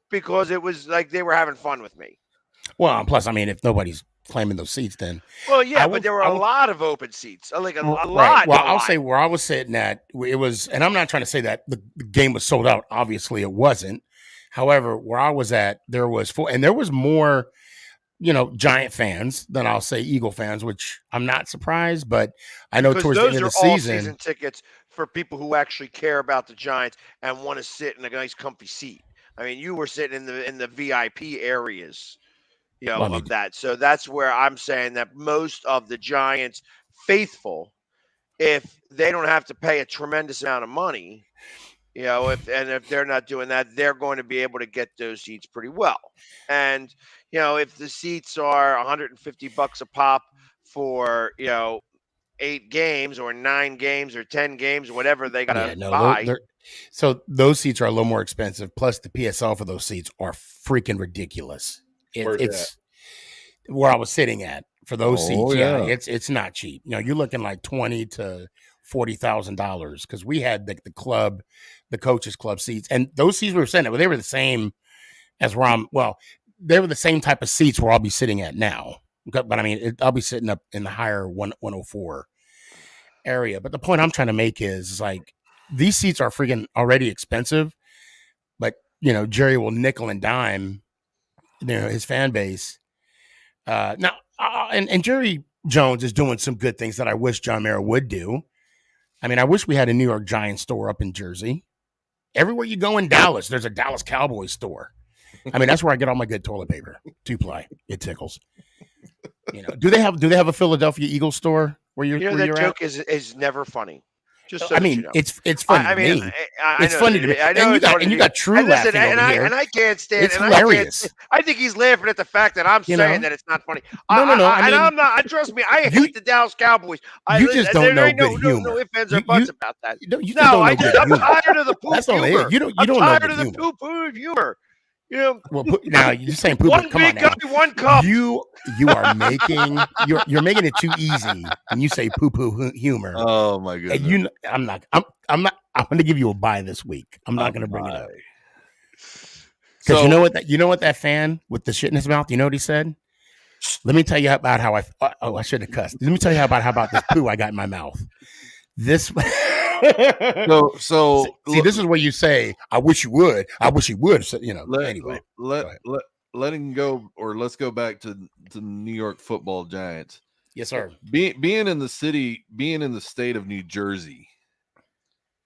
because it was like they were having fun with me. Well, plus, I mean, if nobody's claiming those seats, then. Well, yeah, but there were a lot of open seats. Like a lot. Well, I'll say where I was sitting at, it was, and I'm not trying to say that the game was sold out. Obviously, it wasn't. However, where I was at, there was there was more, Giant fans than I'll say Eagle fans, which I'm not surprised, but I know Because towards the end those of are the all season, season tickets for people who actually care about the Giants and want to sit in a nice, comfy seat. I mean, you were sitting in the VIP areas, well, I mean, of that. So that's where I'm saying that most of the Giants faithful, if they don't have to pay a tremendous amount of money, if they're not doing that, they're going to be able to get those seats pretty well. And if the seats are $150 a pop for 8 games or 9 games or 10 games, whatever they yeah, gotta no, buy. so those seats are a little more expensive. Plus, the PSL for those seats are freaking ridiculous. Where's It's where I was sitting at for those seats. Oh, Yeah, yeah. it's not cheap. You're looking like $20,000 to $40,000 because we had the club, the coaches club seats, and those seats we were sitting at, they were the same as where I'm. Well, they were the same type of seats where I'll be sitting at now. But I mean, I'll be sitting up in the higher 104 area. But the point I'm trying to make is like these seats are freaking already expensive, but Jerry will nickel and dime, his fan base. Now, and Jerry Jones is doing some good things that I wish John Mara would do. I mean, I wish we had a New York Giants store up in Jersey. Everywhere you go in Dallas, there's a Dallas Cowboys store. I mean, that's where I get all my good toilet paper, 2-ply. It tickles. Do they have a Philadelphia Eagles store where you're That you're joke at? is never funny. Just so I that mean, you know. it's funny I to mean, me. I It's know funny that to me. I know And it's funny you to got True and listen, laughing over here. I can't stand. It's and I can't hilarious. stand- I think he's laughing at the fact that I'm You saying know? that it's not funny. No. I mean, I'm not. Trust me. I you- hate the Dallas Cowboys. you just don't know there ain't good no humor. ifs, ands, You- or buts you- about that. You just No, don't know good I'm humor. tired of the poop That's all it humor. is. You don't I'm know tired good of the humor. poop humor. Well, now you're saying poop. One Come on big now. guy, one cup. You are making you're making it too easy when you say poo poo humor. Oh my And goodness. I'm not. I'm going to give you a buy this week. I'm not going to bring it up because So you know what that fan with the shit in his mouth. You know what he said? Let me tell you about how I should have cussed. Let me tell you how about this poo I got in my mouth. This. so See, this is where you say, "I wish you would." I wish you would. So, anyway, letting go, or let's go back to the New York Football Giants. yes, sir. Being in the state of New Jersey,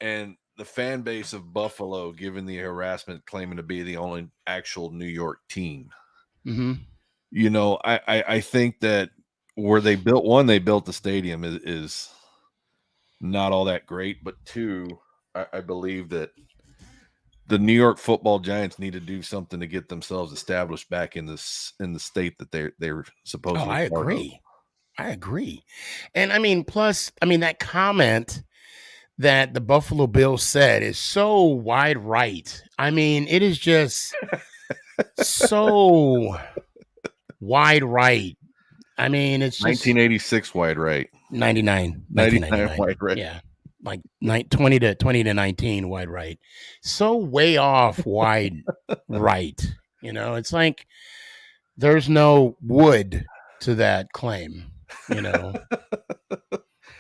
and the fan base of Buffalo, given the harassment, claiming to be the only actual New York team. Mm-hmm. I think that where they built the stadium is not all that great, but two, I believe that the New York Football Giants need to do something to get themselves established back in the state that they're supposed to be. I agree. And I mean, plus, that comment that the Buffalo Bills said is so wide right. I mean, it is just so wide right. I mean, it's just 1986 wide right. 99 wide right. Yeah. Like 20 to 19 wide right. So way off wide right. It's like there's no wood to that claim.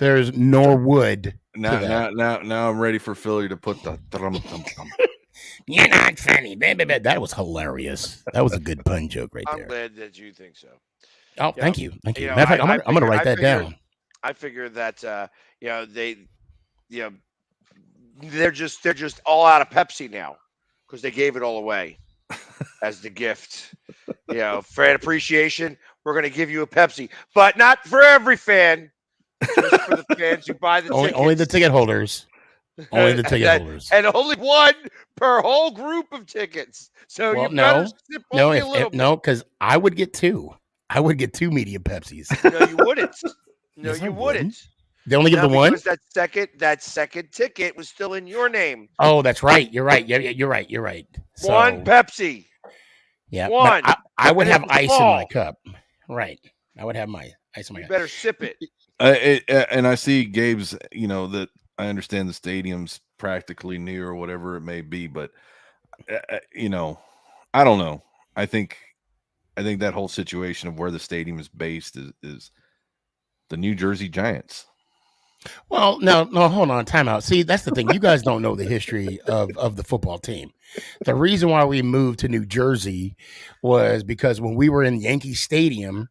There's nor wood. Now I'm ready for Philly to put the You're not funny. That was hilarious. That was a good pun joke right there. I'm glad that you think so. Oh, thank you. Matter know, of fact, I I'm going to write that down. I figure that they're just all out of Pepsi now because they gave it all away as the gift. For an appreciation, we're going to give you a Pepsi, but not for every fan. Just for the fans who buy the tickets. Only the ticket holders. Only the ticket holders. And only one per whole group of tickets. So you better sip only a little bit. No, because I would get two. I would get 2 medium Pepsis. No, you wouldn't. No, Yes, I you wouldn't. wouldn't. They only give the one? Because that second ticket was still in your name. Oh, that's right. You're right. Yeah, you're right. You're right. So, one Pepsi. Yeah. One. I would And have it's ice in small. my cup. Right. I would have my ice in my You cup. better sip it. And I see Gabe's, that I understand the stadium's practically new or whatever it may be, but I don't know. I think that whole situation of where the stadium is based is the New Jersey Giants. Well, no, hold on, time out. See, that's the thing. You guys don't know the history of the football team. The reason why we moved to New Jersey was because when we were in Yankee Stadium,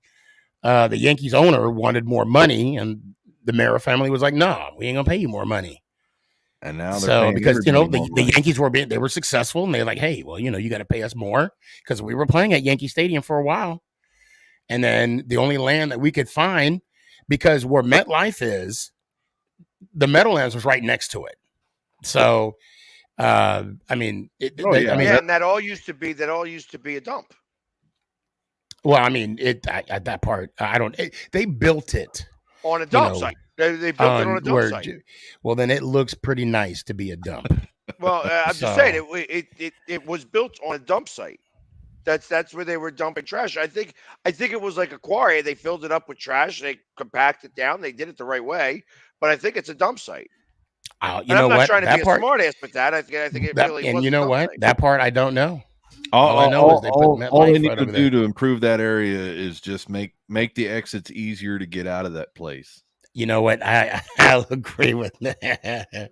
the Yankees owner wanted more money, and the Mara family was like, "No, we ain't gonna pay you more money." And now they're So paying because everybody the more money. Yankees they were successful, and they're like, "Hey, well, you got to pay us more," because we were playing at Yankee Stadium for a while, and then the only land that we could find, because where MetLife is, the Meadowlands was right next to it. So, I mean, Oh, yeah. I mean, Yeah, and that all used to be a dump. well, I mean, at that part, I don't. They built it On a You dump know, site. They built it on a dump where, site. well, then it looks pretty nice to be a dump. Well, I'm just saying So- it was built on a dump site. That's where they were dumping trash. I think it was like a quarry. They filled it up with trash. They compacted it down. They did it the right way. But I think it's a dump site. You And know I'm not what? trying to That be a part, smart ass with that. I think it that, really and was you a know dump what? site. That part I don't know. All I know is they put MetLife all they need right to over do there. to improve that area is just make the exits easier to get out of that place. You know what? I'll agree with that.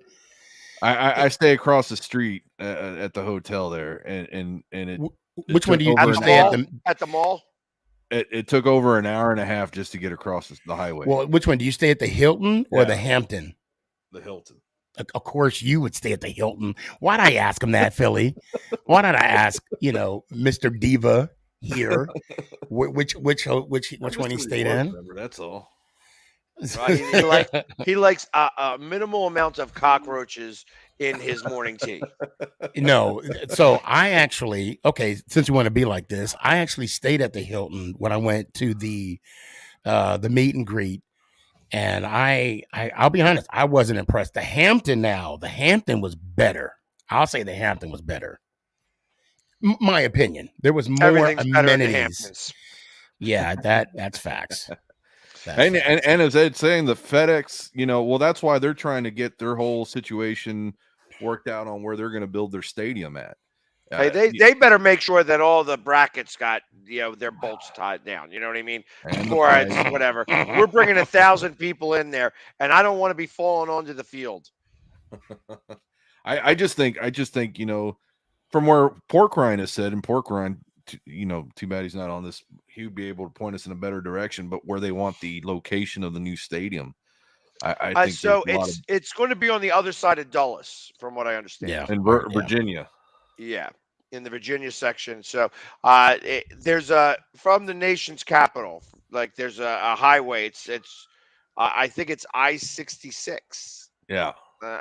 I stay across the street at the hotel there, and it Which one do you took over stay at? At the mall? It took over an hour and a half just to get across the highway. Well, which one do you stay at? The Hilton or Yeah. the Hampton? The Hilton. Of course, you would stay at the Hilton. Why'd I ask him that, Philly? Why did I ask, Mr. Diva here, which one he stayed in? That's all. He likes a minimal amount of cockroaches in his morning tea. No, so I actually, since you want to be like this, I actually stayed at the Hilton when I went to the meet and greet, and I'll be honest, I wasn't impressed. The Hampton was better. I'll say the Hampton was better. My opinion. There was more Everything's better in the amenities. Hamptons. Yeah, that's facts. And as Ed's saying, the FedEx, well, that's why they're trying to get their whole situation worked out on where they're going to build their stadium at. Hey, they better make sure that all the brackets got their bolts tied down. You know what I mean? Before it's whatever. We're bringing 1,000 people in there, and I don't want to be falling onto the field. I just think from where Pork Rind has said, and Pork Rind, too bad he's not on this. He would be able to point us in a better direction, but where they want the location of the new stadium, I think so. It's going to be on the other side of Dulles, from what I understand. Yeah, in Virginia. Yeah, in the Virginia section. So there's from the nation's capital. Like there's a highway. It's I think it's I-66. Yeah.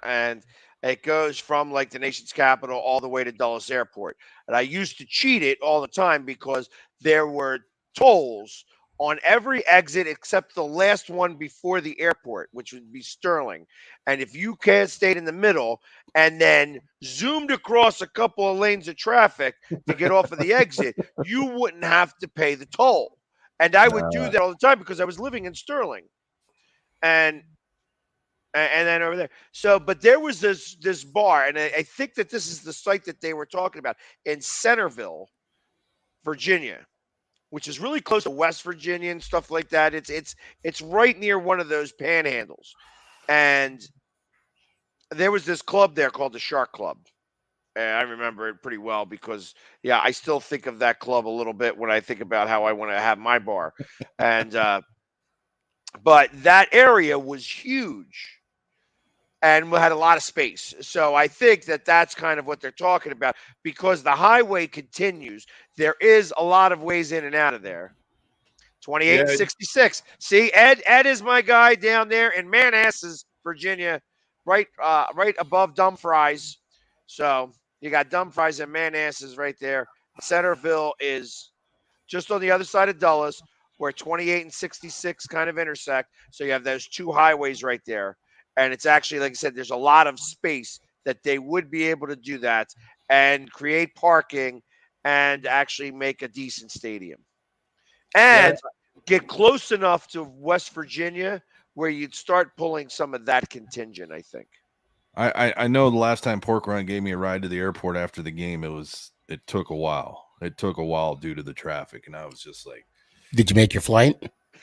And it goes from like the nation's capital all the way to Dulles Airport. And I used to cheat it all the time because there were tolls on every exit except the last one before the airport, which would be Sterling. And if you stayed in the middle and then zoomed across a couple of lanes of traffic to get off of the exit, you wouldn't have to pay the toll. And I would do that all the time because I was living in Sterling. And then over there. So, but there was this bar, and I think that this is the site that they were talking about in Centerville, Virginia, which is really close to West Virginia and stuff like that. It's right near one of those panhandles. And there was this club there called the Shark Club. And I remember it pretty well because, I still think of that club a little bit when I think about how I want to have my bar. And but that area was huge and we had a lot of space. So I think that that's kind of what they're talking about because the highway continues. There is a lot of ways in and out of there. 28 and 66. See, Ed is my guy down there in Manassas, Virginia, right above Dumfries. So you got Dumfries and Manassas right there. Centerville is just on the other side of Dulles, where 28 and 66 kind of intersect. So you have those two highways right there. And it's actually, like I said, there's a lot of space that they would be able to do that and create parking and actually make a decent stadium. And get close enough to West Virginia where you'd start pulling some of that contingent, I think. I know the last time Pork Run gave me a ride to the airport after the game, it took a while. It took a while due to the traffic. And I was just like, did you make your flight?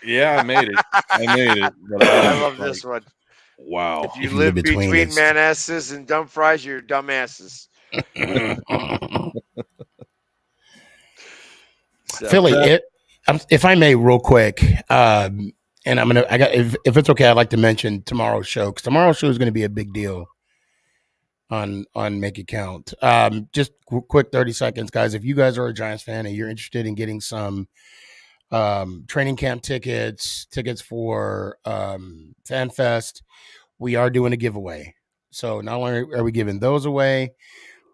Yeah, I made it. But I love this one. Wow. If you live between Manassas and Dumfries, you're dumbasses. So, Philly, if I may, real quick, and if it's okay, I'd like to mention tomorrow's show, because tomorrow's show is going to be a big deal on Make It Count. Just quick 30 seconds, guys. If you guys are a Giants fan and you're interested in getting some training camp tickets for Fan Fest, we are doing a giveaway. So not only are we giving those away,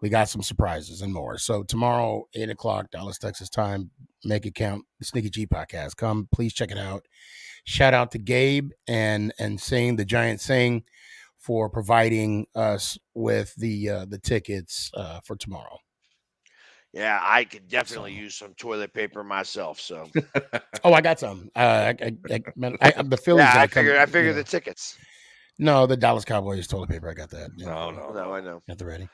we got some surprises and more. So tomorrow, 8:00 Dallas, Texas time, Make It Count, the Sneaky G podcast. Come, please check it out. Shout out to Gabe and Sing, the Giant Sing, for providing us with the tickets for tomorrow. yeah, I could definitely use some toilet paper myself. So, Oh, I got some. The Phillies. yeah, I gonna figured the tickets. No, the Dallas Cowboys toilet paper. I got that. Yeah. No, I know. Got the ready.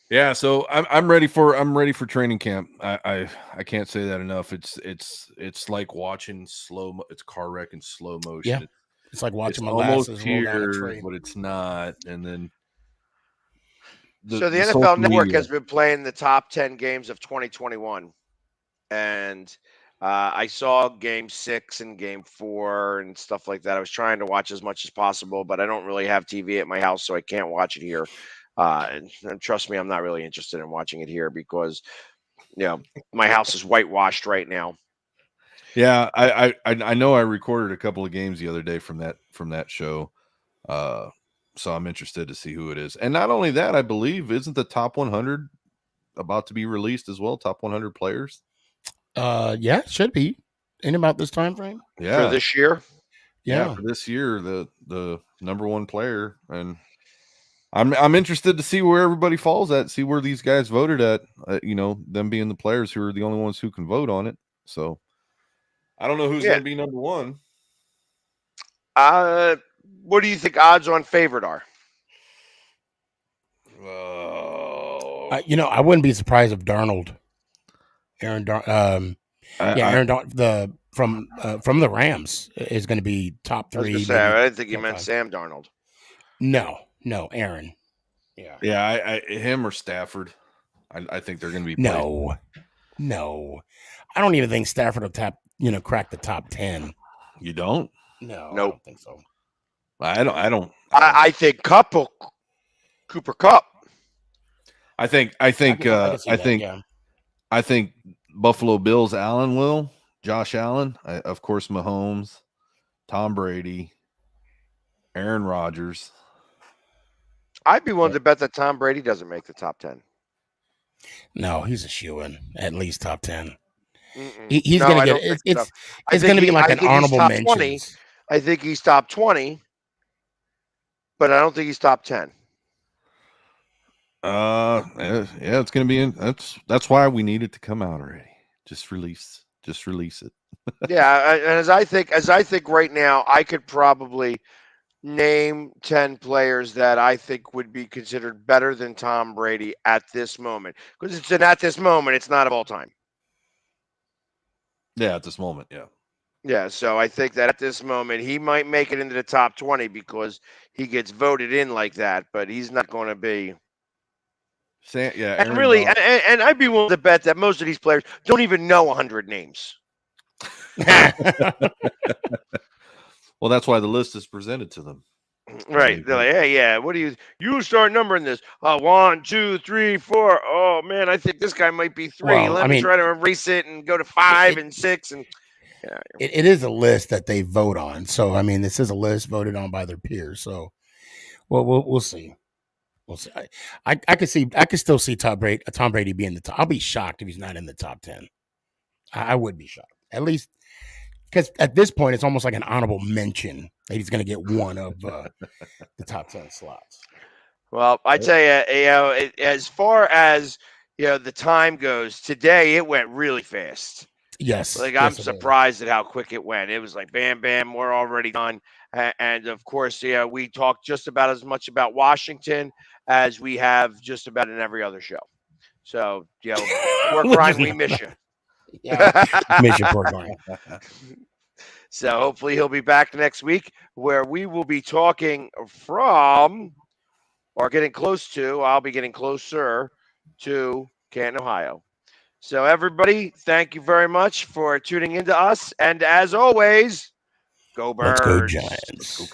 Yeah, so I'm ready for training camp. I can't say that enough. It's like watching it's car wreck in slow motion. Yeah. It's like watching it's molasses almost roll down a here, tree. but it's not. And then So the NFL social Network media. has been playing the top 10 games of 2021, and I saw Game 6 and Game 4 and stuff like that. I was trying to watch as much as possible, but I don't really have TV at my house, so I can't watch it here. And trust me, I'm not really interested in watching it here because, my house is whitewashed right now. Yeah, I know I recorded a couple of games the other day from that show. So I'm interested to see who it is. And not only that, I believe isn't the top 100 about to be released as well? Top 100 players. Yeah, it should be in about this time frame. Yeah, For this year. Yeah. for this year, the number one player, and I'm interested to see where everybody falls at. See where these guys voted at. Them being the players who are the only ones who can vote on it. So I don't know who's going to be number one. What do you think odds on favorite are? I wouldn't be surprised if Aaron from the Rams is going to be top I was 3. gonna say, I didn't think you meant Sam Darnold. No, Aaron. Yeah, him or Stafford. I think they're going to be No. I don't even think Stafford will crack the top 10. You don't? No, Nope. I don't think so. I don't. I think Cooper Kupp. I think Buffalo Bills Allen will. Josh Allen, of course, Mahomes, Tom Brady, Aaron Rodgers. I'd be willing to bet that Tom Brady doesn't make the top 10. No, he's a shoo-in, at least top 10. He's going to get it's going to be like an honorable mention. I think he's top 20, but I don't think he's top 10. Yeah, it's going to be that's why we need it to come out already. Just release it. Yeah, and as I think right now, I could probably name 10 players that I think would be considered better than Tom Brady at this moment. Because it's at this moment, it's not of all time. Yeah, at this moment, yeah. Yeah, so I think that at this moment, he might make it into the top 20 because he gets voted in like that, but he's not going to be. And really, and I'd be willing to bet that most of these players don't even know 100 names. Well, that's why the list is presented to them. Right. They're like, hey, yeah, what do you start numbering this? 1, 2, 3, 4. Oh, man, I think this guy might be 3. Well, Let me try to erase it and go to 5 and 6. And it is a list that they vote on. So, I mean, this is a list voted on by their peers. So, we'll see. We'll see. I could still see Tom Brady being the top. I'll be shocked if he's not in the top 10. I would be shocked. At least because at this point, it's almost like an honorable mention that he's going to get one of the top 10 slots. Well, I tell you, as far as the time goes, today it went really fast. Yes. I'm surprised at how quick it went. It was like bam, bam, we're already done. And of course, we talked just about as much about Washington as we have just about in every other show. So, work Ryan, we miss you. Yeah, miss you, poor guy. So hopefully he'll be back next week where we will be talking from or getting close to. I'll be getting closer to Canton, Ohio. So, everybody, thank you very much for tuning into us. And as always, go Let's go Birds. Giants.